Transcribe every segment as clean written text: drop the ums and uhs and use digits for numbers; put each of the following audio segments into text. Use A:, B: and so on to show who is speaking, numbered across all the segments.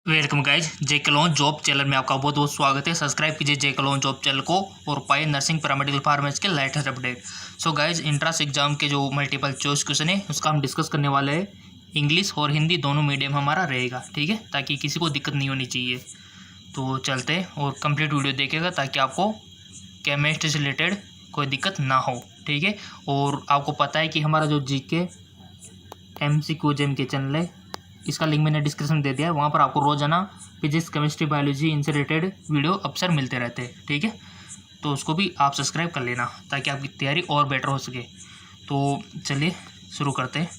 A: Welcome guys, जे clone job channel में आपका बहुत बहुत स्वागत है। सब्सक्राइब कीजिए जे कलोन जॉब चैनल को और पाए नर्सिंग पैरामेडिकल फार्मेसी के latest update. So guys, entrance exam के जो मल्टीपल चॉइस क्वेश्चन है उसका हम डिस्कस करने वाले हैं। इंग्लिश और हिंदी दोनों मीडियम हमारा रहेगा, ठीक है, ताकि किसी को दिक्कत नहीं होनी चाहिए। तो चलते हैं और कंप्लीट वीडियो देखेगा ताकि आपको केमिस्ट्री से रिलेटेड कोई दिक्कत ना हो, ठीक है। और आपको पता है कि हमारा जो जीके MCQ के चैनल है, इसका लिंक मैंने डिस्क्रिप्शन में दे दिया है। वहाँ पर आपको रोजाना फिजिक्स, केमिस्ट्री, बायोलॉजी इनसे रिलेटेड वीडियो अक्सर मिलते रहते हैं, ठीक है। तो उसको भी आप सब्सक्राइब कर लेना ताकि आपकी तैयारी और बेटर हो सके। तो चलिए शुरू करते हैं।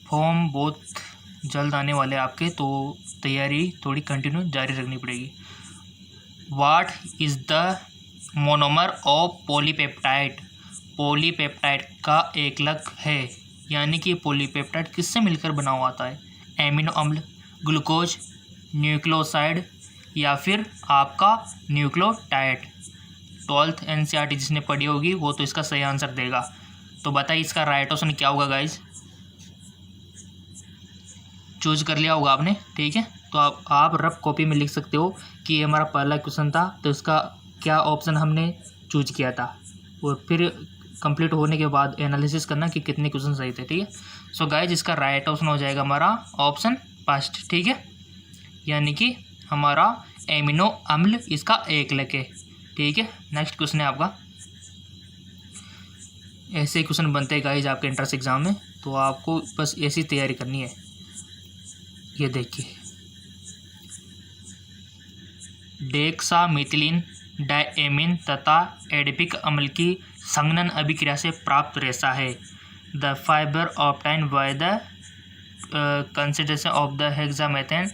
A: फॉर्म बहुत जल्द आने वाले आपके, तो तैयारी थोड़ी कंटिन्यू जारी रखनी पड़ेगी। What is the monomer of polypeptide? Polypeptide का एकलक है, यानी कि पॉलीपेप्टाइड किससे मिलकर बना हुआ आता है? एमिनो अम्ल, ग्लूकोज, न्यूक्लियोसाइड या फिर आपका न्यूक्लियोटाइड। 12th NCERT जिसने पढ़ी होगी वो तो इसका सही आंसर देगा। तो बताइए इसका राइट ऑप्शन क्या होगा गाइज? चूज कर लिया होगा आपने, ठीक है। तो आप रफ कॉपी में लिख सकते हो कि ये हमारा पहला क्वेश्चन था, तो इसका क्या ऑप्शन हमने चूज किया था, और फिर कंप्लीट होने के बाद एनालिसिस करना कि कितने क्वेश्चन सही थे, ठीक है। सो गाइज, इसका राइट ऑप्शन हो जाएगा हमारा ऑप्शन फर्स्ट, ठीक है, यानी कि हमारा एमिनो अम्ल इसका एकलक है, ठीक है। नेक्स्ट क्वेश्चन है आपका। ऐसे क्वेश्चन बनते हैं गाइज आपके एंट्रेंस एग्जाम में, तो आपको बस ऐसी तैयारी करनी है। ये देखिए, डेक्सामेथिलीन डायएमीन तथा एडिपिक अम्ल की संघनन अभिक्रिया से प्राप्त रेशा है। The fibre obtained by the consideration of the hexamethane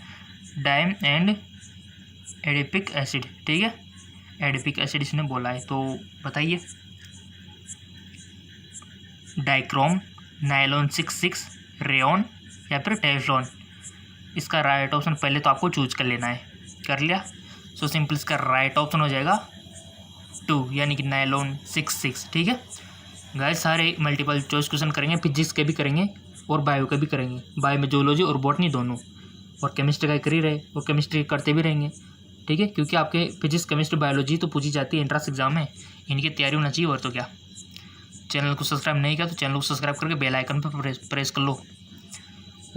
A: diamine and adipic acid, ठीक है। एडिपिक एसिड इसने बोला है, तो बताइए। डाइक्रोम, नायलॉन 66, रेयन या फिर टेफ्लॉन। इसका राइट ऑप्शन पहले तो आपको चूज कर लेना है। कर लिया? सो सिंपल इसका राइट ऑप्शन हो जाएगा 2, यानी कि नायलॉन 66, ठीक है। गाइस, सारे मल्टीपल चॉइस क्वेश्चन करेंगे, फिजिक्स के भी करेंगे और बायो के भी करेंगे। बायो में जूलॉजी और बॉटनी दोनों, और केमिस्ट्री का कर ही रहे और केमिस्ट्री करते भी रहेंगे, ठीक है, क्योंकि आपके फिजिक्स, केमिस्ट्री, बायोलॉजी तो पूछी जाती है एंट्रेंस एग्जाम में, इनकी तैयारी होना चाहिए। और तो क्या, चैनल को सब्सक्राइब नहीं किया तो चैनल को सब्सक्राइब करके बेल आइकन पर प्रेस कर लो।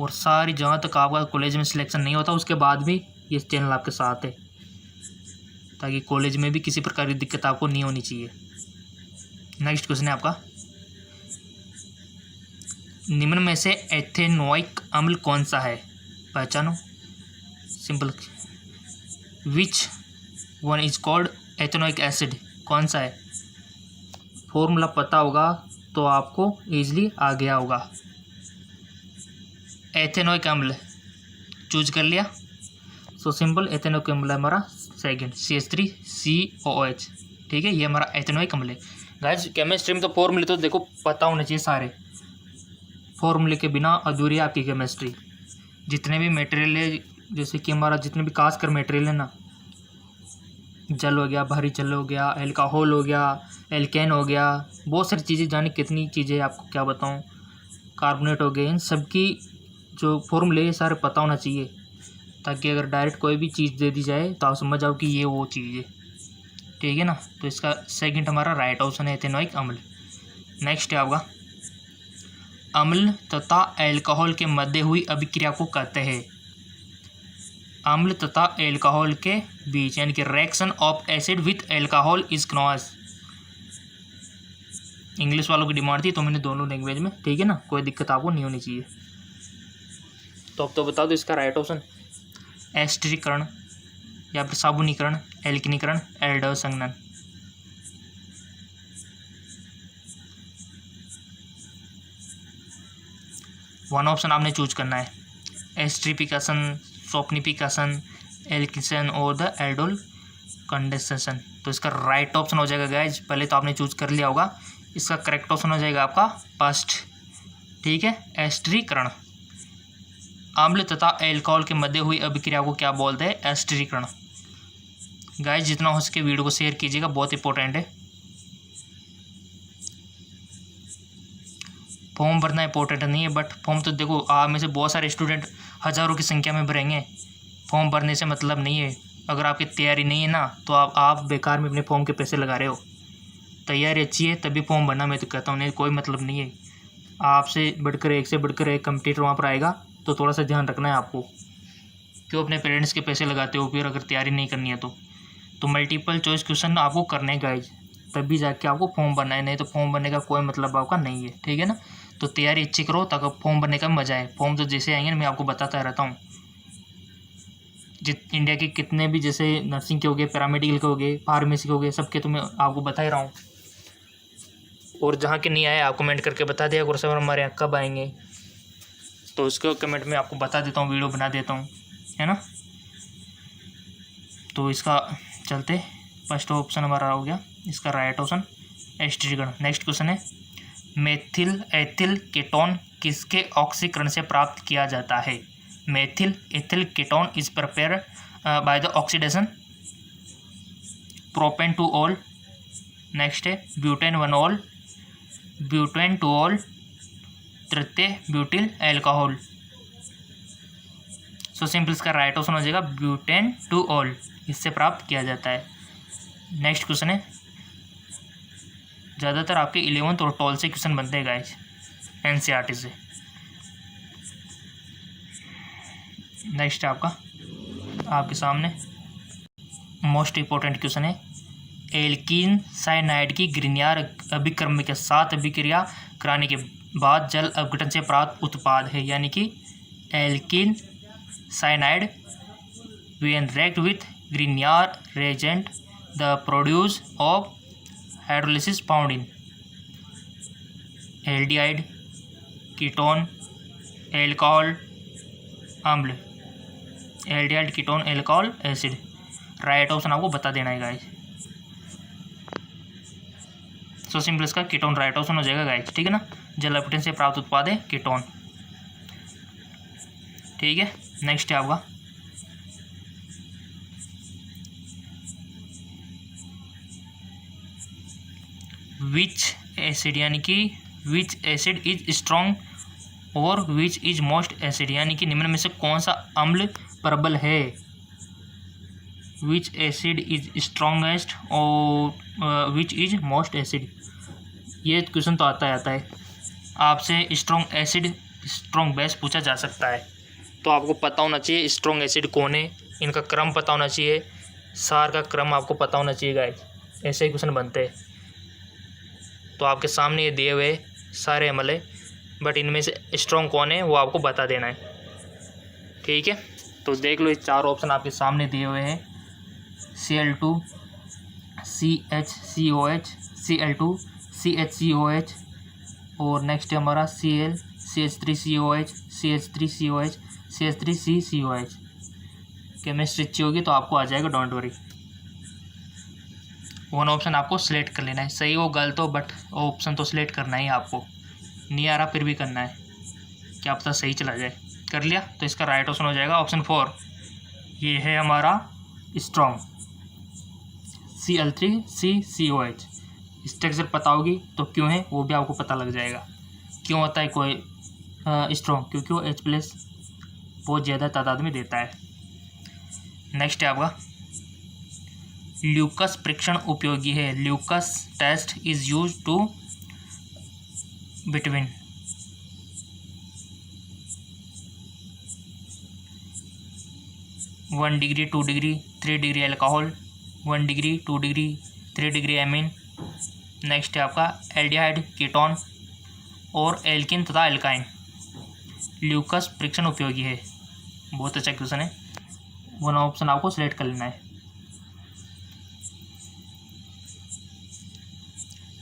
A: और सारी जहाँ तक आपका कॉलेज में सिलेक्शन नहीं होता उसके बाद भी ये चैनल आपके साथ है, ताकि कॉलेज में भी किसी प्रकार की दिक्कत आपको नहीं होनी चाहिए। नेक्स्ट क्वेश्चन है आपका। निम्न में से एथेनोइक अम्ल कौन सा है? पहचानो। Simple. Which one is called ethanoic acid? कौन सा है? फॉर्मूला पता होगा तो आपको इजीली आ गया होगा। एथेनोइक अम्ल चूज कर लिया? सो सिंपल, एथेनोइक अम्ल है हमारा सेकेंड, CH3COOH, ठीक है। ये हमारा एथेनोइक अम्ल है। गाइस, केमिस्ट्री में तो फॉर्मूले तो देखो पता होने चाहिए सारे। फॉर्मूले के बिना अधूरी है आपकी केमिस्ट्री। जितने भी मटेरियल है, जैसे कि हमारा जितने भी खास कर मटेरियल है ना, जल हो गया, भारी जल हो गया, एल्कोहल हो गया, एल्केन हो गया, बहुत सारी चीज़ें, जाने कितनी चीज़ें आपको क्या बताऊँ, कार्बोनेट हो गए, इन सबकी जो फॉर्मूले सारे पता होना चाहिए, ताकि अगर डायरेक्ट कोई भी चीज़ दे दी जाए तो आप समझ जाओ कि ये वो चीज़ है, ठीक है ना। तो इसका सेकंड हमारा राइट ऑप्शन है एथेनोइक अम्ल। नेक्स्ट है आपका। अम्ल तथा एल्कोहल के मध्य हुई अभिक्रिया को कहते हैं? अम्ल तथा एल्कोहल के बीच, यानी कि reaction of acid with alcohol is known. English वालों की डिमांड थी तो मैंने दोनों लैंग्वेज में, ठीक है ना, कोई दिक्कत आपको नहीं होनी चाहिए। तो अब तो बता दो इसका राइट ऑप्शन। एस्टरीकरण या फिर साबुनीकरण, एल्किनीकरण, एल्डर संघनन। वन ऑप्शन आपने चूज करना है। एस्ट्रीफिकेशन, सोपनिफिकेशन, एल्किसन और द एल्डोल कंडेंसेशन। तो इसका राइट ऑप्शन हो जाएगा गाइज, पहले तो आपने चूज कर लिया होगा, इसका करेक्ट ऑप्शन हो जाएगा आपका फर्स्ट, ठीक है, एस्टरीकरण। अम्ल तथा एल्कोहल के मध्य हुई अभिक्रिया को क्या बोलते हैं? एस्टरीकरण। गाइज, जितना हो सके वीडियो को शेयर कीजिएगा, बहुत इंपॉर्टेंट है। फॉर्म भरना इंपॉर्टेंट नहीं है, बट फॉर्म तो देखो आप में से बहुत सारे स्टूडेंट हज़ारों की संख्या में भरेंगे। फॉर्म भरने से मतलब नहीं है, अगर आपकी तैयारी नहीं है ना तो आप बेकार में अपने फॉर्म के पैसे लगा रहे हो। तैयारी अच्छी है तभी फॉर्म भरना, मैं तो कहता हूँ, नहीं कोई मतलब नहीं है। आपसे बढ़कर एक से बढ़कर एक कंपटीटर वहाँ पर आएगा, तो थोड़ा सा ध्यान रखना है आपको। क्यों अपने पेरेंट्स के पैसे लगाते हो फिर अगर तैयारी नहीं करनी है तो मल्टीपल चॉइस क्वेश्चन आपको करने हैं गाइज, तभी जाके आपको फॉर्म भरना है, नहीं तो फॉर्म भरने का कोई मतलब आपका नहीं है। ठीक है ना, तो तैयारी अच्छी करो ताकि फॉर्म भरने का मज़ा आए। फॉर्म तो जैसे आएंगे ना मैं आपको बताता रहता हूँ, इंडिया के कितने भी जैसे नर्सिंग के हो गए, पैरामेडिकल के हो गए, फार्मेसी के हो गए, सबके तो मैं आपको बता ही रहा हूँ। और जहाँ के नहीं आए आप कमेंट करके बता दिया करो सर हमारे यहाँ कब आएंगे, तो उसको कमेंट में आपको बता देता हूँ, वीडियो बना देता हूँ, है ना। तो इसका चलते फर्स्ट ऑप्शन हमारा हो गया, इसका राइट ऑप्शन एस्ट्रिगन। नेक्स्ट क्वेश्चन है, मेथिल एथिल कीटोन किसके ऑक्सीकरण से प्राप्त किया जाता है? Methyl ethyl ketone is prepare by the oxidation propane two ol. Next है butane one ol, butane two ol, तृतीय ब्यूटिल एल्कोहल। सो सिंपल इसका राइट ऑप्शन हो जाएगा ब्यूटेन टू ऑल, इससे प्राप्त किया जाता है। नेक्स्ट क्वेश्चन है, ज़्यादातर आपके 11th और 12th से क्वेश्चन बनते हैं गाइस एनसीईआरटी से। नेक्स्ट है आपके सामने मोस्ट इम्पोर्टेंट क्वेश्चन है, एल्कीन साइनाइड की ग्रिनियार अभिक्रम के साथ अभिक्रिया कराने के बाद जल अपघटन से प्राप्त उत्पाद है, यानी कि alkene cyanide when react with Grignard reagent the produce of hydrolysis found in aldehyde, ketone, alcohol, अम्ल, aldehyde, ketone, alcohol, acid. Right option आपको बता देना है गाइस। सो सिंपल इसका कीटोन राइट ऑप्शन हो जाएगा गाइस। ठीक है ना, जल अपघटन से प्राप्त उत्पाद है कीटोन। ठीक है, नेक्स्ट है आपका विच एसिड, यानी कि विच एसिड इज स्ट्रॉन्ग और विच इज मोस्ट एसिड, यानी कि निम्न में से कौन सा अम्ल प्रबल है? विच एसिड इज स्ट्रॉन्गेस्ट और विच इज मोस्ट एसिड, ये क्वेश्चन तो आता है आपसे। स्ट्रॉन्ग एसिड स्ट्रॉन्ग बेस पूछा जा सकता है, तो आपको पता होना चाहिए स्ट्रॉन्ग एसिड कौन है, इनका क्रम पता होना चाहिए, सार का क्रम आपको पता होना चाहिए गाइस, ऐसे ही क्वेश्चन बनते हैं। तो आपके सामने ये दिए हुए सारे अम्ल है, बट इनमें से स्ट्रॉन्ग कौन है वो आपको बता देना है। ठीक है, तो देख लो ये 4 ऑप्शन आपके सामने दिए हुए हैं, Cl2 CHCOH, Cl2 CHCOH, और नेक्स्ट है हमारा Cl CH3COH, CH3COH, CH3CCOH। Chemistry अच्छी होगी तो आपको आ जाएगा, डोंट वरी। वन ऑप्शन आपको सिलेक्ट कर लेना है, सही हो गलत हो, बट ऑप्शन तो सिलेक्ट करना ही आपको, नहीं आ रहा फिर भी करना है, क्या पता सही चला जाए। कर लिया तो इसका राइट ऑप्शन हो जाएगा ऑप्शन 4, ये है हमारा स्ट्रॉन्ग Cl3CCOH। स्ट्रक्चर पता होगी तो क्यों है वो भी आपको पता लग जाएगा, क्यों होता है कोई स्ट्रॉन्ग, क्योंकि वो H+ बहुत ज़्यादा तादाद में देता है। नेक्स्ट है आपका ल्यूकस परीक्षण उपयोगी है। Lucas test is use to between 1 degree 2 degree 3 degree alcohol, 1 degree 2 degree 3 degree amine. Next है आपका एल्डिहाइड, कीटोन और एल्किन तथा एल्काइन। ल्यूकस परीक्षण उपयोगी है, बहुत अच्छा क्वेश्चन है, वन ऑप्शन आपको सिलेक्ट कर लेना है।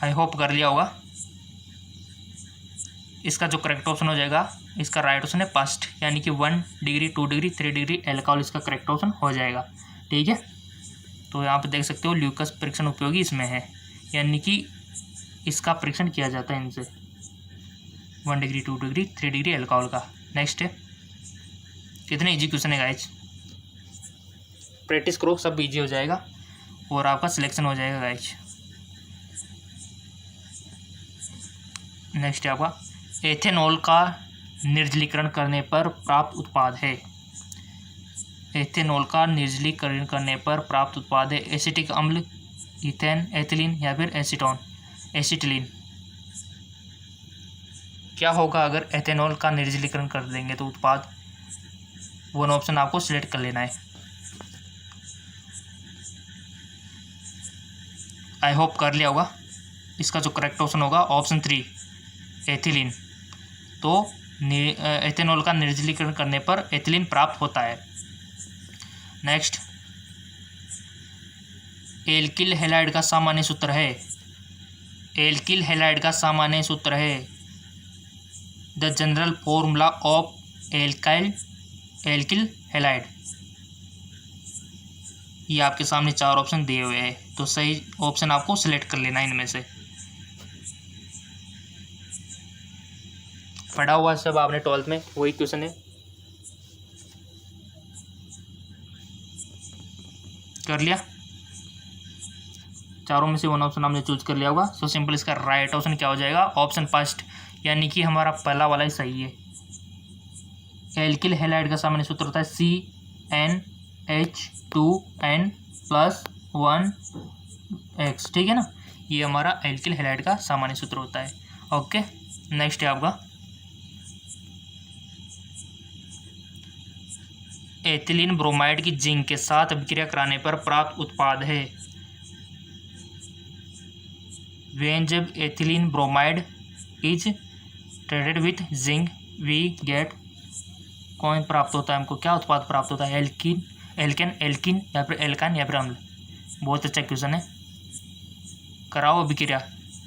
A: आई होप कर लिया होगा। इसका जो करेक्ट ऑप्शन हो जाएगा, इसका राइट ऑप्शन है फर्स्ट, यानी कि 1 डिग्री 2 डिग्री 3 डिग्री एल्कोहल इसका करेक्ट ऑप्शन हो जाएगा। ठीक है, तो यहाँ पे देख सकते हो ल्यूकस परीक्षण उपयोगी इसमें है, यानी कि इसका परीक्षण किया जाता है इनसे, 1 डिग्री 2 डिग्री 3 डिग्री एल्कोहल का। नेक्स्ट है, कितने इजी क्वेश्चन है गाइज, प्रैक्टिस करो सब इजी हो जाएगा और आपका सिलेक्शन हो जाएगा गाइज। नेक्स्ट है आपका एथेनॉल का निर्जलीकरण करने पर प्राप्त उत्पाद है। एथेनॉल का निर्जलीकरण करने पर प्राप्त उत्पाद है एसिटिक अम्ल, इथेन, एथिलीन या फिर एसीटोन, एसिटिलीन। क्या होगा अगर एथेनॉल का निर्जलीकरण कर देंगे तो उत्पाद? वन ऑप्शन आपको सिलेक्ट कर लेना है। आई होप कर लिया होगा। इसका जो करेक्ट ऑप्शन होगा ऑप्शन 3 एथिलीन। तो एथेनॉल का निर्जलीकरण करने पर एथिलीन प्राप्त होता है। नेक्स्ट, एल्किल हैलाइड का सामान्य सूत्र है। एल्किल हैलाइड का सामान्य सूत्र है the general formula of alkyl halide. ये आपके सामने 4 ऑप्शन दिए हुए हैं, तो सही ऑप्शन आपको सिलेक्ट कर लेना है इनमें से। पढ़ा हुआ सब आपने 12th में, वही क्वेश्चन है, कर लिया। चारों में से वन ऑप्शन आपने चूज कर लिया होगा। सो सिंपल इसका राइट ऑप्शन क्या हो जाएगा? ऑप्शन फर्स्ट, यानी कि हमारा पहला वाला ही सही है। एल्किल हैलाइड का सामान्य सूत्र होता है CnH2n+1X, ठीक है ना। ये हमारा एल्किल हैलाइड का सामान्य सूत्र होता है। ओके, नेक्स्ट है आपका एथिलीन ब्रोमाइड की जिंक के साथ अभिक्रिया कराने पर प्राप्त उत्पाद है। व्हेन जब ethylene bromide is treated with zinc we get, कौन प्राप्त होता है हमको? क्या उत्पाद प्राप्त होता है? एल्केन या फिर एल्कान या फिर अम्ल। बहुत अच्छा क्वेश्चन है। कराओ अभिक्रिया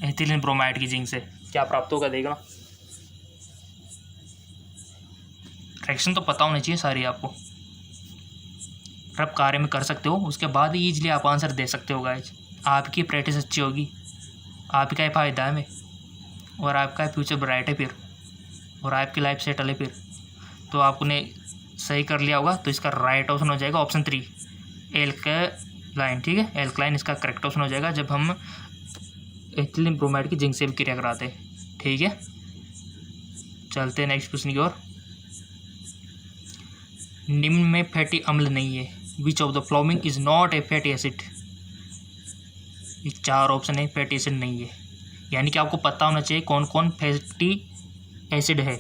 A: एथिलीन ब्रोमाइड की जिंक से, क्या प्राप्त होगा देखना। रिएक्शन तो पता होनी चाहिए सारी आपको, आप कार्य में कर सकते हो, उसके बाद ही ईजिली आप आंसर दे सकते हो गाइज। आपकी प्रैक्टिस अच्छी होगी, आपका ही फायदा है में, और आपका फ्यूचर ब्राइट है फिर, और आपकी लाइफ सेटल है फिर। तो आपने सही कर लिया होगा, तो इसका राइट ऑप्शन हो जाएगा ऑप्शन 3 एल्कलाइन, ठीक है। एल्कलाइन इसका करेक्ट ऑप्शन हो जाएगा जब हम एथिलीन ब्रोमाइड की जिंक से भी क्रिया कराते हैं, ठीक है। चलते हैं नेक्स्ट क्वेश्चन की ओर। निम्न में फैटी अम्ल नहीं है, which of the following is not a fatty acid. ये 4 ऑप्शन है, फैटी एसिड नहीं है, यानी कि आपको पता होना चाहिए कौन कौन फैटी एसिड है,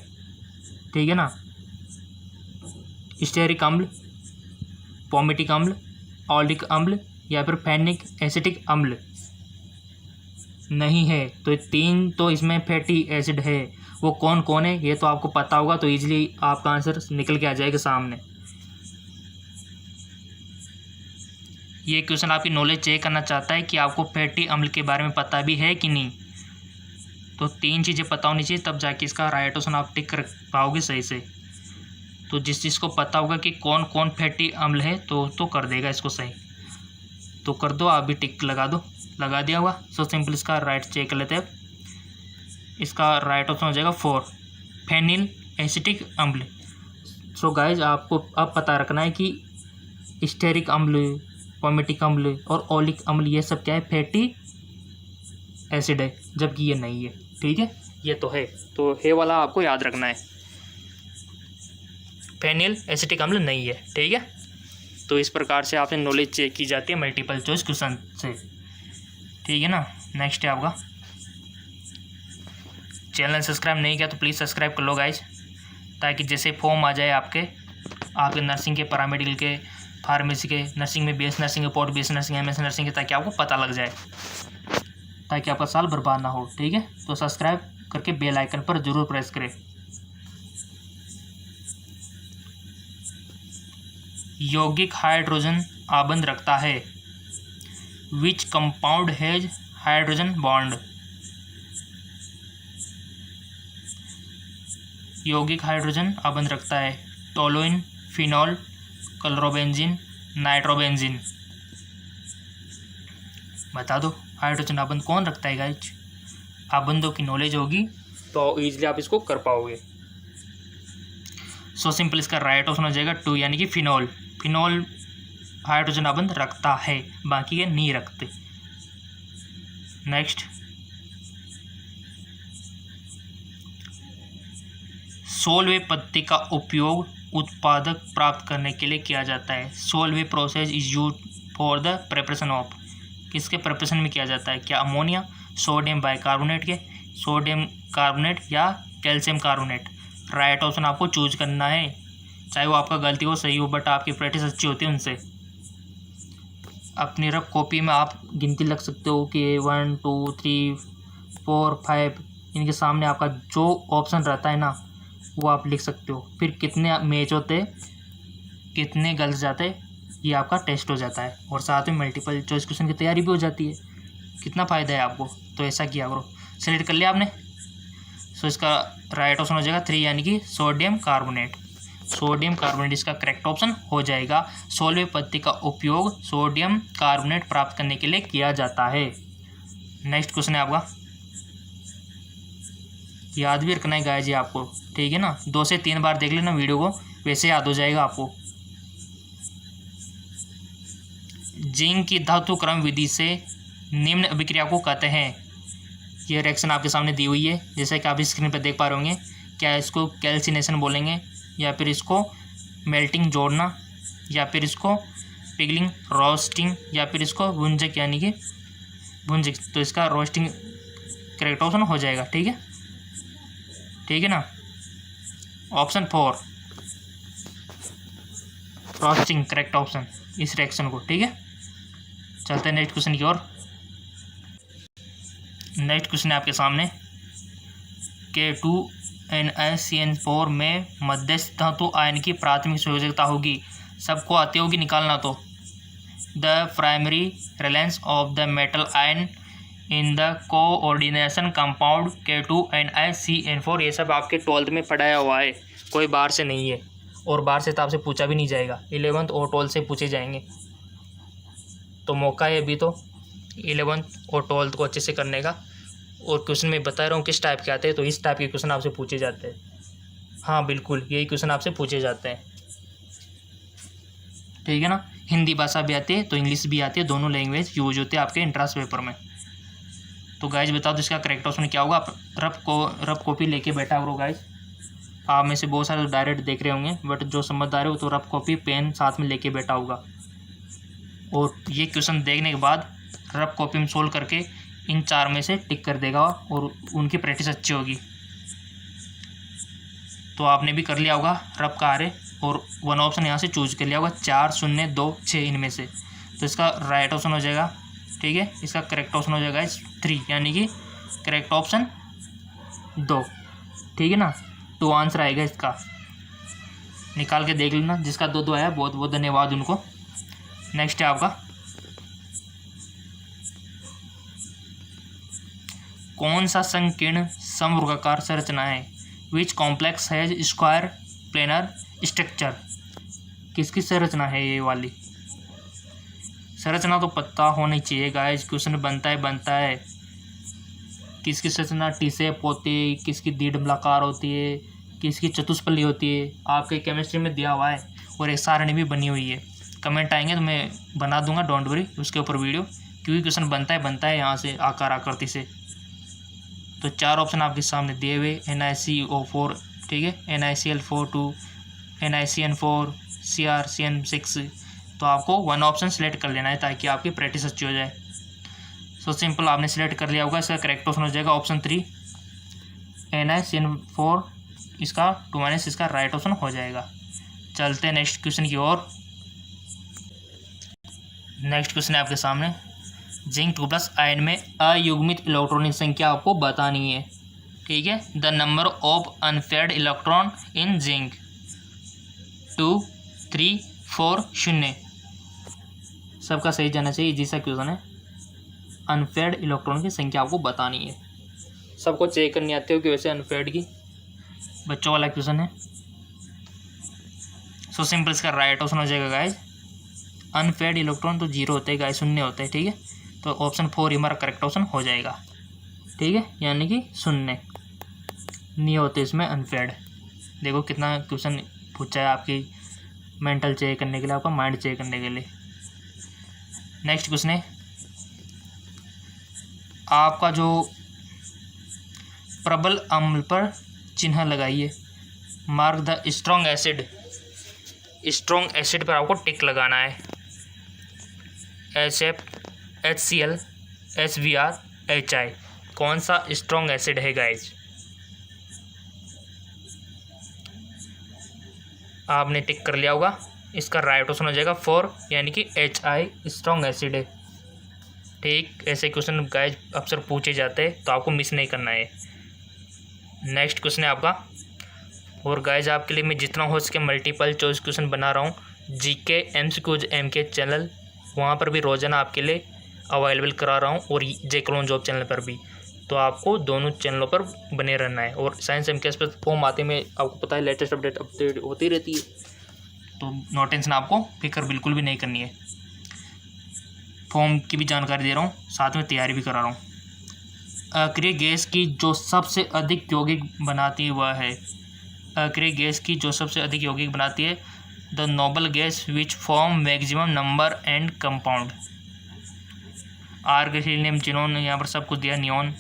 A: ठीक है ना। स्टेरिक अम्ल, पोमेटिक अम्ल, ऑलिक अम्ल या फिर फेनिक एसिटिक अम्ल नहीं है। तो 3 तो इसमें फैटी एसिड है, वो कौन कौन है ये तो आपको पता होगा, तो इजीली आपका आंसर निकल के आ जाएगा सामने। ये क्वेश्चन आपकी नॉलेज चेक करना चाहता है कि आपको फैटी अम्ल के बारे में पता भी है कि नहीं। तो 3 चीज़ें पता होनी चाहिए, तब जाके इसका राइट ऑप्शन आप टिक कर पाओगे सही से। तो जिस चीज़ को पता होगा कि कौन कौन फैटी अम्ल है तो कर देगा इसको सही। तो कर दो, आप भी टिक लगा दो, लगा दिया होगा। सो सिंपल इसका राइट चेक कर लेते हैं। इसका राइट ऑप्शन हो जाएगा 4 फेनिल एसिटिक अम्ल। सो गाइज आपको अब पता रखना है कि स्टेरिक अम्ल, पोमेटिक अम्ल और ओलिक अम्ल ये सब क्या है? फैटी एसिड है, जबकि ये नहीं है, ठीक है। ये तो है, तो हे वाला आपको याद रखना है, फेनिल एसिटिक अम्ल नहीं है, ठीक है। तो इस प्रकार से आपने नॉलेज चेक की जाती है मल्टीपल चॉइस क्वेश्चन से, ठीक है ना। नेक्स्ट है आपका, चैनल सब्सक्राइब नहीं किया तो प्लीज़ सब्सक्राइब कर लो गाइज, ताकि जैसे फॉर्म आ जाए आपके नर्सिंग के, पैरामेडिकल के, फार्मेसी के, नर्सिंग में BS नर्सिंग के, post BS nursing, MS nursing के, ताकि आपको पता लग जाए, ताकि आपका साल बर्बाद ना हो, ठीक है। तो सब्सक्राइब करके बेल आइकन पर जरूर प्रेस करें। यौगिक हाइड्रोजन आबंध रखता है, which compound has hydrogen bond. यौगिक हाइड्रोजन आबंध रखता है टोलुइन, फिनॉल, क्लोरोबेंजीन, नाइट्रोबेंजीन। बता दो हाइड्रोजन आबंध कौन रखता है गाइज। आबंधों की नॉलेज होगी तो इजीली आप इसको कर पाओगे। सो सिंपल इसका राइट ऑप्शन हो जाएगा 2, यानी कि फिनॉल। फिनॉल हाइड्रोजन आबंध रखता है, बाकी ये नहीं रखते। नेक्स्ट, 16वें पत्ती का उपयोग उत्पादक प्राप्त करने के लिए किया जाता है। 16वीं process is use for the preparation of, किसके प्रिपरेशन में किया जाता है? क्या अमोनिया, सोडियम बाइकार्बोनेट के, सोडियम कार्बोनेट या कैल्शियम कार्बोनेट? राइट ऑप्शन आपको चूज करना है, चाहे वो आपका गलती हो सही हो, बट आपकी प्रैक्टिस अच्छी होती है उनसे। अपनी रफ कॉपी में आप गिनती लग सकते हो कि 1 2 3 4 5, इनके सामने आपका जो ऑप्शन रहता है ना वो आप लिख सकते हो। फिर कितने मैच होते, कितने गलत जाते, ये आपका टेस्ट हो जाता है और साथ में मल्टीपल चॉइस क्वेश्चन की तैयारी भी हो जाती है। कितना फ़ायदा है आपको, तो ऐसा किया करो। सेलेक्ट कर लिया आपने, सो इसका राइट ऑप्शन हो जाएगा 3 यानी कि सोडियम कार्बोनेट। सोडियम कार्बोनेट इसका करेक्ट ऑप्शन हो जाएगा। 16वें पत्ती का उपयोग सोडियम कार्बोनेट प्राप्त करने के लिए किया जाता है। नेक्स्ट क्वेश्चन है आपका, याद भी रखना है गाइस जी आपको, ठीक है ना। 2 से 3 बार देख लेना वीडियो को, वैसे याद हो जाएगा आपको। जिंक की धातु क्रम विधि से निम्न अभिक्रिया को कहते हैं। ये रिएक्शन आपके सामने दी हुई है, जैसे कि आप स्क्रीन पर देख पा रहे होंगे। क्या इसको कैल्सिनेशन बोलेंगे, या फिर इसको मेल्टिंग जोड़ना, या फिर इसको पिगलिंग, रोस्टिंग, या फिर इसको भुंजक यानी कि भुंजक? तो इसका रोस्टिंग करेक्ट ऑप्शन हो जाएगा, ठीक है, ठीक है ना। ऑप्शन 4 रोस्टिंग करेक्ट ऑप्शन इस रिएक्शन को, ठीक है। चलते हैं नेक्स्ट क्वेश्चन की ओर। नेक्स्ट क्वेश्चन है आपके सामने, K2NaCN4 में मध्यस्थ धातु आयन की प्राथमिक संयोजकता होगी। सबको आती होगी निकालना तो। The primary valence of the metal ion in the coordination compound K2NaCN4, ये सब आपके 12th में पढ़ाया हुआ है, कोई बाहर से नहीं है और बाहर से तो आपसे पूछा भी नहीं जाएगा। 11th और 12th से पूछे जाएंगे, तो मौका है अभी तो 11th और 12th को अच्छे से करने का। और क्वेश्चन मैं बता रहा हूँ किस टाइप के आते हैं, तो इस टाइप के क्वेश्चन आपसे पूछे जाते हैं। हाँ बिल्कुल, यही क्वेश्चन आपसे पूछे जाते हैं, ठीक है ना। हिंदी भाषा भी आती है तो इंग्लिश भी आती है, दोनों लैंग्वेज यूज होते हैं आपके एंट्रेंस पेपर में। तो गाइज बताओ तो इसका करेक्ट ऑप्शन क्या होगा। आप रफ कॉपी लेके बैठा करो गाइज। आप में से बहुत सारे तो डायरेक्ट देख रहे होंगे, बट जो समझदार है वो तो रफ कॉपी पेन साथ में लेके बैठा होगा, और ये क्वेश्चन देखने के बाद रफ कॉपी में सोल्व करके इन 4 में से टिक कर देगा और उनकी प्रैक्टिस अच्छी होगी। तो आपने भी कर लिया होगा रफ का आरे, और 1 ऑप्शन यहाँ से चूज कर लिया होगा, 4 0 2 6 इनमें से। तो इसका राइट ऑप्शन हो जाएगा, ठीक है। इसका करेक्ट ऑप्शन हो जाएगा 3 यानी कि करेक्ट ऑप्शन 2, ठीक है ना। 2 आंसर आएगा इसका, निकाल के देख लेना। जिसका 2 आया बहुत बहुत धन्यवाद उनको। नेक्स्ट है आपका, कौन सा संकीर्ण समवर्गाकार संरचना है? Which complex has square planar structure? किसकी संरचना है ये वाली? संरचना तो पता होनी चाहिए गाइस, क्वेश्चन बनता है। किसकी संरचना टी शेप होती है, किसकी दीर्घवृत्ताकार होती है, किसकी चतुष्फली होती है, आपके केमिस्ट्री में दिया हुआ है, और एक सारणी भी बनी हुई है। कमेंट आएंगे तो मैं बना दूंगा, डोंट वरी, उसके ऊपर वीडियो, क्योंकि क्वेश्चन बनता है यहाँ से आकार आकृति से। तो 4 ऑप्शन आपके सामने दिए हुए, NiCO4, ठीक है, NiCl4 NiCN4 CrCN6। तो आपको 1 ऑप्शन सेलेक्ट कर लेना है ताकि आपकी प्रैक्टिस अच्छी हो जाए। सो सिंपल, आपने सेलेक्ट कर लिया होगा। इसका करेक्ट ऑप्शन हो जाएगा ऑप्शन 3 NiCN4, इसका 2 इसका राइट ऑप्शन हो जाएगा। चलते हैं नेक्स्ट क्वेश्चन की ओर। नेक्स्ट क्वेश्चन है आपके सामने, जिंक 2+ आयन में अयुग्मित इलेक्ट्रॉनिक संख्या आपको बतानी है, ठीक है। The number of unpaired electron in zinc 2 3 4 0। सबका सही जाना चाहिए, जैसा क्वेश्चन है। अनपेयर्ड इलेक्ट्रॉन की संख्या आपको बतानी है। सबको चेक करनी आती हो कि वैसे अनपेयर्ड की, बच्चों वाला क्वेश्चन है। सो सिंपल, इसका राइट ऑप्शन हो जाएगा गाइज, अनपेयर्ड इलेक्ट्रॉन तो 0 होते हैं गाइज, 0 होते हैं, ठीक है। तो ऑप्शन 4 हमारा करेक्ट ऑप्शन हो जाएगा, ठीक है, यानी कि 0 नहीं होते इसमें अनपेयर्ड। देखो कितना क्वेश्चन पूछा है आपकी मेंटल चेक करने के लिए, आपका माइंड चेक करने के लिए। नेक्स्ट क्वेश्चन है आपका, जो प्रबल अम्ल पर चिन्ह लगाइए। Mark the strong acid, strong acid पर आपको टिक लगाना है। HF, HCl, HBr, HI, कौन सा स्ट्रॉन्ग एसिड है गाइज? आपने टिक कर लिया होगा। इसका राइट ऑप्शन हो जाएगा 4, यानी कि HI स्ट्रॉन्ग एसिड है। ठीक, ऐसे क्वेश्चन गाइज अक्सर पूछे जाते हैं, तो आपको मिस नहीं करना है। नेक्स्ट क्वेश्चन है आपका, और गाइज आपके लिए मैं जितना हो सके मल्टीपल चॉइस क्वेश्चन बना रहा हूँ। GK MCQs MK चैनल, वहाँ पर भी रोजाना आपके लिए अवेलेबल करा रहा हूँ, और जेक्लोन जॉब चैनल पर भी। तो आपको दोनों चैनलों पर बने रहना है। और साइंस MKS पर फॉर्म आते में आपको पता है लेटेस्ट अपडेट होती रहती है, तो नो टेंशन, आपको फिक्र बिल्कुल भी नहीं करनी है। फॉर्म की भी जानकारी दे रहा हूँ, साथ में तैयारी भी करा रहा हूँ। अक्रिय गैस की जो सबसे अधिक यौगिक बनाती है वह है, अक्रिय गैस की जो सबसे अधिक यौगिक बनाती है, the noble gas which form maximum number and compound. Argon, helium, xenon, यहाँ पर सब कुछ दिया, नियॉन,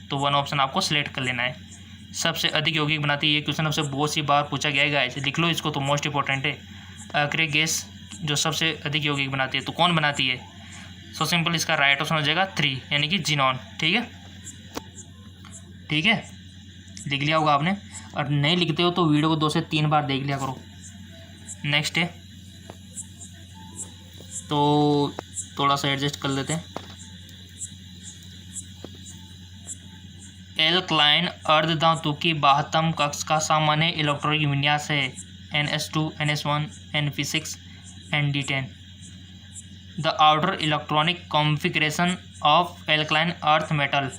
A: तो 1 ऑप्शन आपको सिलेक्ट कर लेना है। सबसे अधिक यौगिक बनाती है, ये क्वेश्चन आपसे बहुत सी बार पूछा गया है गाइस, लिख लो इसको, तो मोस्ट इंपॉर्टेंट है। अक्रिय गैस जो सबसे अधिक यौगिक बनाती है, तो कौन बनाती है? सो सिंपल, इसका राइट ऑप्शन हो जाएगा 3, यानी कि जिनॉन। ठीक है, ठीक है, लिख लिया होगा आपने। और नहीं लिखते हो तो वीडियो को 2 से 3 बार देख लिया करो। नेक्स्ट है, तो थोड़ा सा एडजस्ट कर लेते हैं। एल्कलाइन अर्ध धातु की बाह्यतम कक्ष का सामान्य इलेक्ट्रॉनिक विन्यास है NS2, NS1, NP6, ND10। The outer electronic configuration of alkaline earth metal.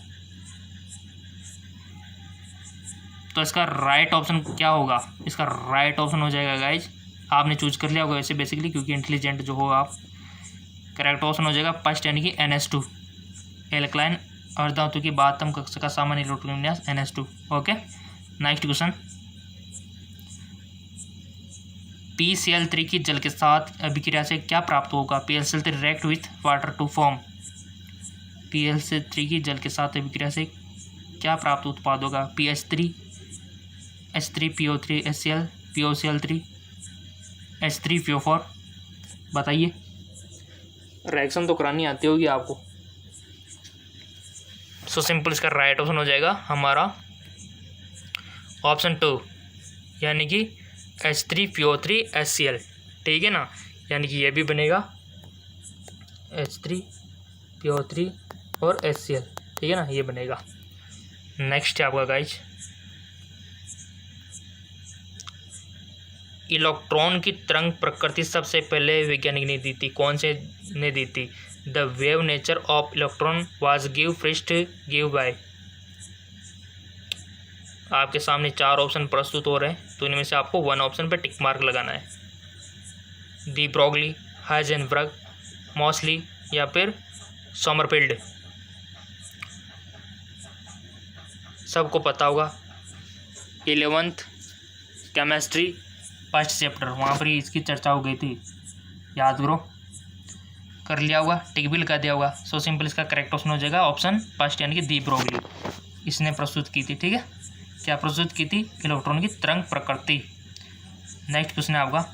A: तो इसका राइट ऑप्शन क्या होगा? इसका राइट ऑप्शन हो जाएगा गाइज, आपने चूज कर लिया होगा वैसे बेसिकली, क्योंकि इंटेलिजेंट जो हो आप। करेक्ट ऑप्शन हो जाएगा फर्स्ट, यानी कि NS2, एल्कलाइन अर्ध धातु की बाह्यतम कक्ष का सामान्य इलेक्ट्रॉनिक विन्यास NS2। Okay, next question, PCl3 की जल के साथ अभिक्रिया से क्या प्राप्त होगा? PCl3 react with water to form. PCl3 की जल के साथ अभिक्रिया से क्या प्राप्त उत्पाद होगा? PH3, H3PO3 HCl, POCl3, H3PO4। बताइए, रिएक्शन तो करानी आती होगी आपको। सो सिंपल, इसका राइट ऑप्शन हो जाएगा हमारा ऑप्शन 2, यानी कि H3PO3 HCl। ठीक है ना, यानी कि ये भी बनेगा H3PO3 और HCl। ठीक है ना, ये बनेगा। नेक्स्ट है आपका गाइज, इलेक्ट्रॉन की तरंग प्रकृति सबसे पहले वैज्ञानिक ने दी थी, कौन से ने दी थी? The wave nature of electron was give first give by. आपके सामने 4 ऑप्शन प्रस्तुत हो रहे हैं, तो इनमें से आपको 1 ऑप्शन पर टिक मार्क लगाना है। डी ब्रोगली, हाइजेनबर्ग, मॉसली या फिर सोमरफील्ड। सबको पता होगा 11th केमिस्ट्री फर्स्ट चैप्टर, वहाँ पर ही इसकी चर्चा हो गई थी, याद करो। कर लिया होगा, टिक भी लगा दिया होगा। सो सिंपल, इसका करेक्ट ऑप्शन हो जाएगा ऑप्शन फर्स्ट, यानी कि दी ब्रोगली। इसने प्रस्तुत की थी। ठीक है, क्या प्रस्तुत की थी? इलेक्ट्रॉन की तरंग प्रकृति। नेक्स्ट क्वेश्चन है आपका,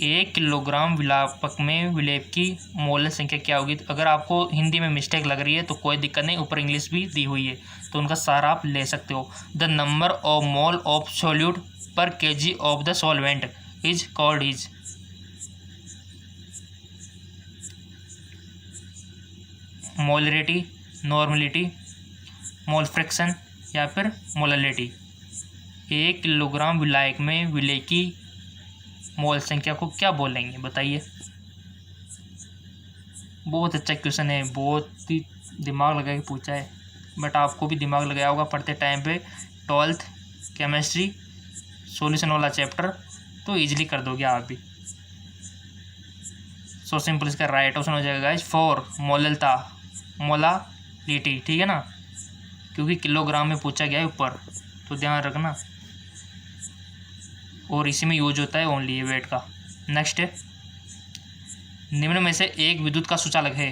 A: 1 किलोग्राम विलापक में विलेप की मोल संख्या क्या होगी? अगर आपको हिंदी में मिस्टेक लग रही है तो कोई दिक्कत नहीं, ऊपर इंग्लिश भी दी हुई है, तो उनका सारा आप ले सकते हो। The number of mole of solute पर kg of the solvent is called is. Molarity, normality, mole fraction या फिर मोललिटी। 1 किलोग्राम विलायक में विलेय की मोल संख्या को क्या बोलेंगे? बताइए। बहुत अच्छा क्वेश्चन है, बहुत ही दिमाग लगा के पूछा है, बट आपको भी दिमाग लगाया होगा पढ़ते टाइम पे 12th केमिस्ट्री सॉल्यूशन वाला चैप्टर, तो इजीली कर दोगे आप भी। सो सिंपल, इसका राइट ऑप्शन हो जाएगा गाइस 4, मोललता, मोलालिटी। ठीक है ना, क्योंकि किलोग्राम में पूछा गया है ऊपर, तो ध्यान रखना, और इसी में यूज होता है ओनली ये वेट का। नेक्स्ट है, निम्न में से एक विद्युत का सुचालक है।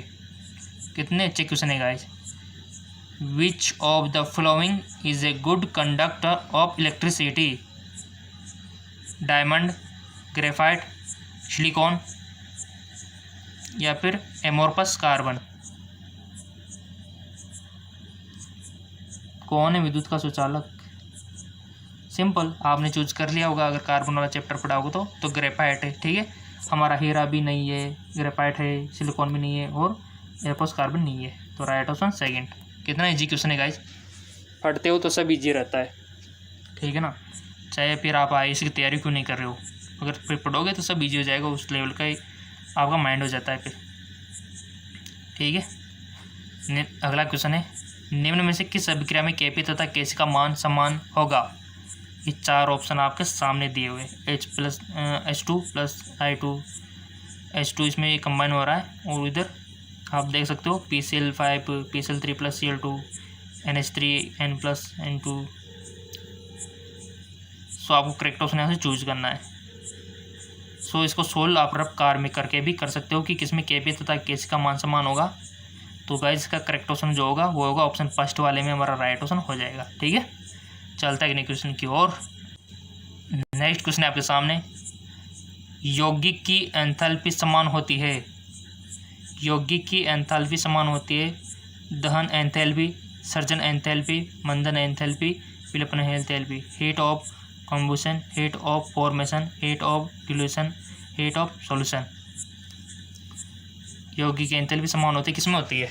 A: कितने अच्छे क्वेश्चन है guys. Which of the following is a good conductor of electricity? Diamond, graphite, silicon या फिर एमोर्फस कार्बन। कौन है विद्युत का सुचालक? सिंपल, आपने चूज कर लिया होगा अगर कार्बन वाला चैप्टर पढ़ा होगा तो ग्रेफाइट है। ठीक है, हमारा हीरा भी नहीं है, ग्रेफाइट है, सिलिकॉन भी नहीं है और एमोर्फस कार्बन नहीं है, तो राइट ऑप्शन सेकंड। कितना इजी क्वेश्चन है गाइस, पढ़ते हो तो सब इजी रहता है। ठीक है ना, चाहे फिर आप आईएएस की तैयारी क्यों नहीं कर रहे हो, अगर फिर पढ़ोगे तो सब इजी हो जाएगा, उस लेवल का ही आपका माइंड हो जाता है फिर। ठीक है, अगला क्वेश्चन है, निम्न में से किस अभिक्रिया में केपी तथा केसी का मान समान होगा? ये चार ऑप्शन आपके सामने दिए हुए, H2 प्लस I2, H2 इसमें ये कंबाइन हो रहा है और इधर आप देख सकते हो PCl5 PCl3 plus Cl2 NH3N plus N2। सो आपको करेक्ट ऑप्शन यहाँ से चूज करना है। सो इसको सोल्व आप रफ कार में करके भी कर सकते हो कि किसमें केपी तथा केसी का मान समान होगा। तो गाइस इसका करेक्ट ऑप्शन जो होगा वो होगा ऑप्शन फर्स्ट वाले में, हमारा राइट ऑप्शन हो जाएगा। ठीक है, चलता है नेक्स्ट क्वेश्चन की ओर। नेक्स्ट क्वेश्चन है आपके सामने, यौगिक की एंथैल्पी समान होती है। यौगिक की एंथैल्पी समान होती है, दहन एंथैल्पी, सर्जन एंथैल्पी, मंदन एंथैल्पी, विलपन enthalpy. Heat of combustion, heat of formation, heat of dilution, heat of solution. यौगिक की एंथैल्पी समान होती है, किसमें होती है?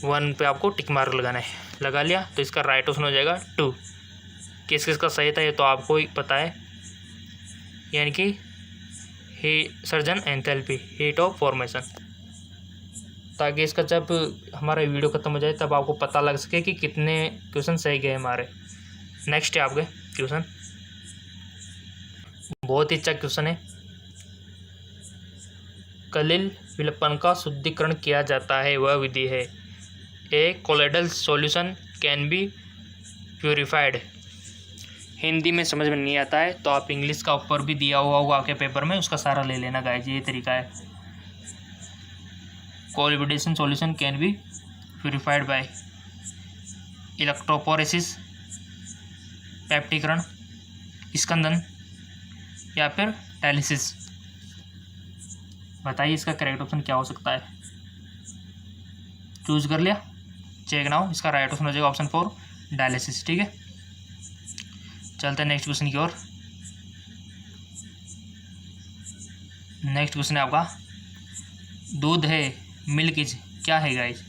A: 1 पे आपको टिक मार्क लगाना है, लगा लिया तो इसका राइट ऑप्शन हो जाएगा 2। किस किस का सही था ये तो आपको ही पता है, यानी कि surgeon enthalpy, heat of formation, ताकि इसका जब हमारा वीडियो खत्म हो जाए तब आपको पता लग सके कि कितने क्वेश्चन सही गए हमारे। नेक्स्ट है आपके क्वेश्चन, बहुत ही अच्छा क्वेश्चन है। कलिल विलपन का शुद्धिकरण किया जाता है, वह विधि है। A colloidal solution can be purified. Hindi में समझ में नहीं आता है तो आप इंग्लिश का ऊपर भी दिया हुआ होगा आपके पेपर में, उसका सारा ले लेना गाइस, ये तरीका है। Colloidal solution can be purified by electrophoresis, पैप्टिकरण, स्कंदन या फिर डायलिसिस। बताइए इसका करेक्ट ऑप्शन क्या हो सकता है? चूज कर लिया, चेक नाउ, इसका राइट ऑप्शन हो जाएगा ऑप्शन 4 डायलिसिस। ठीक है, चलते हैं नेक्स्ट क्वेश्चन की ओर। नेक्स्ट क्वेश्चन है आपका, दूध है, मिल्क इज क्या है गाइस?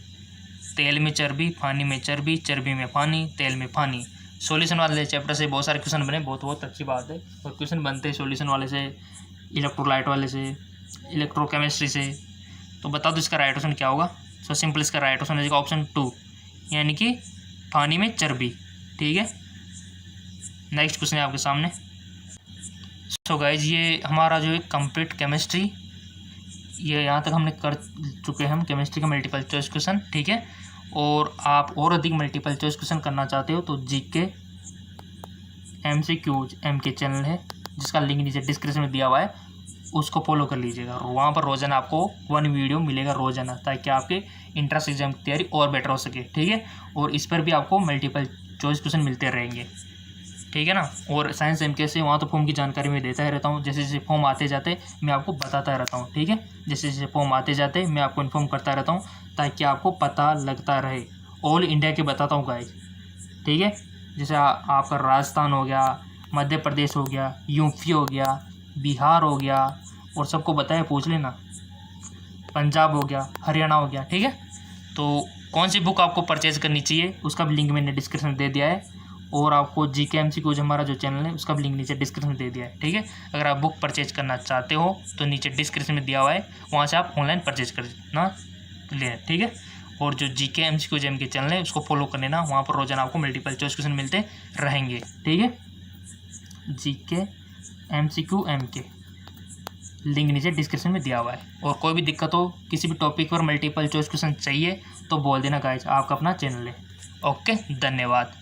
A: तेल में चर्बी, पानी में चर्बी, चर्बी में पानी, तेल में पानी। सॉल्यूशन वाले चैप्टर से बहुत सारे क्वेश्चन बने, बहुत अच्छी बात है। और क्वेश्चन बनते हैं सॉल्यूशन वाले से, इलेक्ट्रोलाइट वाले से, इलेक्ट्रोकेमिस्ट्री से। तो बता दो इसका राइट ऑप्शन क्या होगा? सो सिंपल इसका राइट ऑप्शन हो जाएगा ऑप्शन 2, यानी कि पानी में चर्बी। ठीक है, नेक्स्ट क्वेश्चन है आपके सामने। सो गाइज ये हमारा जो है कंप्लीट केमिस्ट्री, ये यहाँ तक हमने कर चुके हैं हम केमिस्ट्री का मल्टीपल चॉइस क्वेश्चन। ठीक है, और आप और अधिक मल्टीपल चॉइस क्वेश्चन करना चाहते हो तो जीके MCQs के चैनल है, जिसका लिंक नीचे डिस्क्रिप्शन में दिया हुआ है, उसको फॉलो कर लीजिएगा। वहाँ पर रोजाना आपको 1 वीडियो मिलेगा रोजाना, ताकि आपके इंट्रेंस एग्जाम की तैयारी और बेटर हो सके। ठीक है, और इस पर भी आपको मल्टीपल चॉइस क्वेश्चन मिलते रहेंगे। ठीक है ना, और साइंस MK से वहाँ तो फॉर्म की जानकारी मैं देता ही रहता हूँ, जैसे जैसे फॉर्म आते जाते मैं आपको बताता रहता हूँ। ठीक है, जैसे जैसे फॉर्म आते जाते मैं आपको इन्फॉर्म करता रहता हूँ, ताकि आपको पता लगता रहे। ऑल इंडिया के बताता हूँ गाइस। ठीक है, जैसे आपका राजस्थान हो गया, मध्य प्रदेश हो गया, यूपी हो गया, बिहार हो गया, और सबको बताया पूछ लेना, पंजाब हो गया, हरियाणा हो गया। ठीक है, तो कौन सी बुक आपको परचेज करनी चाहिए उसका भी लिंक मैंने डिस्क्रिप्शन में दे दिया है, और आपको GK MCQ हमारा जो चैनल है उसका भी लिंक नीचे डिस्क्रिप्शन में दे दिया है। ठीक है, अगर आप बुक परचेज करना चाहते हो तो नीचे डिस्क्रिप्शन में दिया हुआ है, वहाँ से आप ऑनलाइन परचेज करना ले। ठीक है, और जो GK MCQ के चैनल है उसको फॉलो कर लेना, वहाँ पर रोजाना आपको मल्टीपल चॉइस क्वेश्चन मिलते रहेंगे। ठीक है, GK MCQ लिंक नीचे डिस्क्रिप्शन में दिया हुआ है। और कोई भी दिक्कत हो, किसी भी टॉपिक पर मल्टीपल चॉइस क्वेश्चन चाहिए तो बोल देना गाइस, आपका अपना चैनल है। ओके, धन्यवाद।